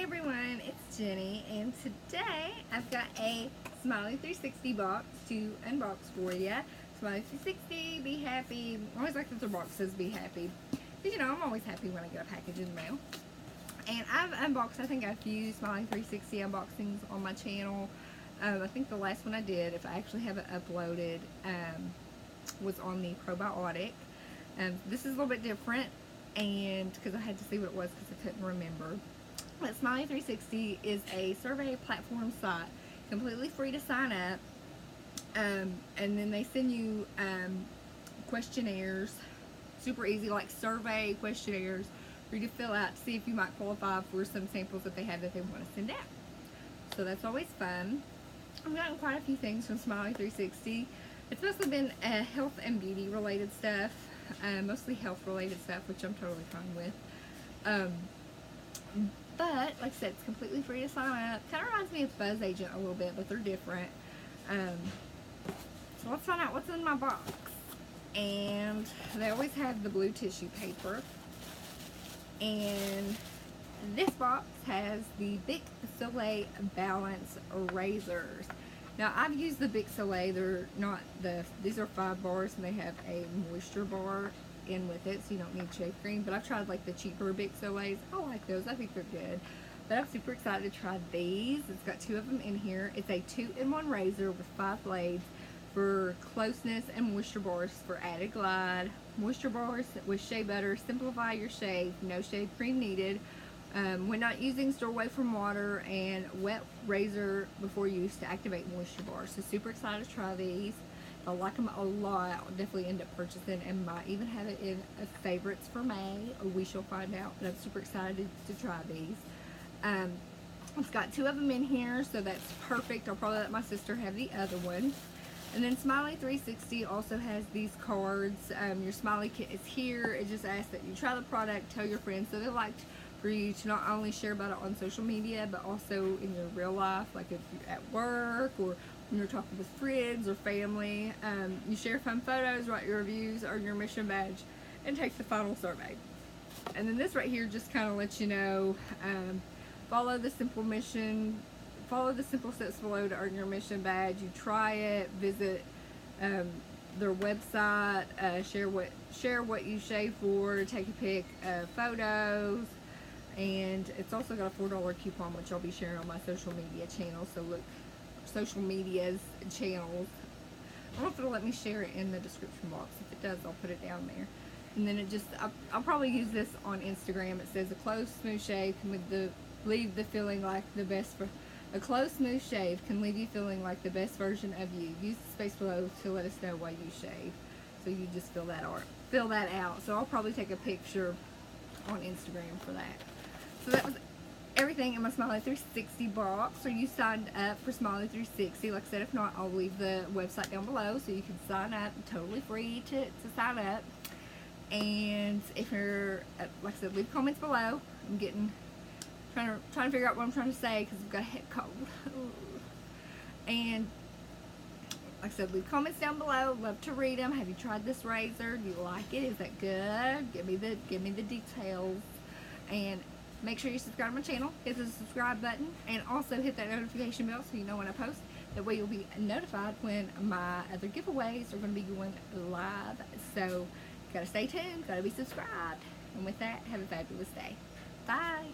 everyone, it's Jenny, and today I've got a SMILEY360 box to unbox for you. SMILEY360, be happy. I always like that their box says be happy, because I'm always happy when I get a package in the mail. And I've unboxed, I think a few SMILEY360 unboxings on my channel. I think the last one I did, if I actually have it uploaded, was on the probiotic. This is a little bit different, and because I had to see what it was because I couldn't remember. But SMILEY360 is a survey platform site, completely free to sign up, and then they send you questionnaires, super easy, like survey questionnaires for you to fill out to see if you might qualify for some samples that they have that they want to send out. So that's always fun. I've gotten quite a few things from SMILEY360. It's mostly been health and beauty related stuff, mostly health related stuff, which I'm totally fine with. But like I said, it's completely free to sign up. Kind of reminds me of Buzz Agent a little bit, but they're different. So let's find out what's in my box. And they always have the blue tissue paper. And this box has the Big Soleil Balance Razors. Now I've used the Big Soleil. They're not these are 5 bars and they have a moisture bar in with it, so you don't need shave cream. But I've tried like the cheaper Big Soleils. I like those. I think they're good. But I'm super excited to try these. It's got 2 of them in here. It's a 2-in-1 razor with 5 blades for closeness and moisture bars for added glide. Moisture bars with shea butter. Simplify your shave. No shave cream needed. When not using, store away from water, and wet razor before use to activate moisture bars. So super excited to try these. I like them a lot. I'll definitely end up purchasing and might even have it in favorites for May. We shall find out, but I'm super excited to try these. It's got 2 of them in here, so that's perfect. I'll probably let my sister have the other one. And then SMILEY360 also has these cards. Your Smiley kit is here. It just asks that you try the product, tell your friends. So they like for you to not only share about it on social media, but also in your real life, like if you're at work or when you're talking with friends or family. You share fun photos, write your reviews, earn your mission badge, and take the final survey. And then this right here just kind of lets you know, follow the simple steps below to earn your mission badge. You try it, visit their website, share what you shave for, take a pic of photos, and it's also got a $4 coupon which I'll be sharing on my social media channel. So look, social medias channels. I don't know if it'll let me share it in the description box. If it does, I'll put it down there. And then it just, I'll probably use this on Instagram. It says a close smooth shave can leave the feeling like the best for. A close, smooth shave can leave you feeling like the best version of you. Use the space below to let us know why you shave. So you just fill that out. So I'll probably take a picture on Instagram for that. So that was everything in my SMILEY360 box. Are you signed up for SMILEY360? Like I said, if not, I'll leave the website down below so you can sign up. Totally free to sign up. And if you're, like I said, leave comments below. I'm trying to figure out what I'm trying to say because I've got a head cold. And like I said, leave comments down below. Love to read them. Have you tried this razor? Do you like it? Is that good? Give me the details. And make sure you subscribe to my channel. Hit the subscribe button, and also hit that notification bell so you know when I post. That way you'll be notified when my other giveaways are going to be going live. So gotta stay tuned. Gotta be subscribed. And with that, have a fabulous day. Bye.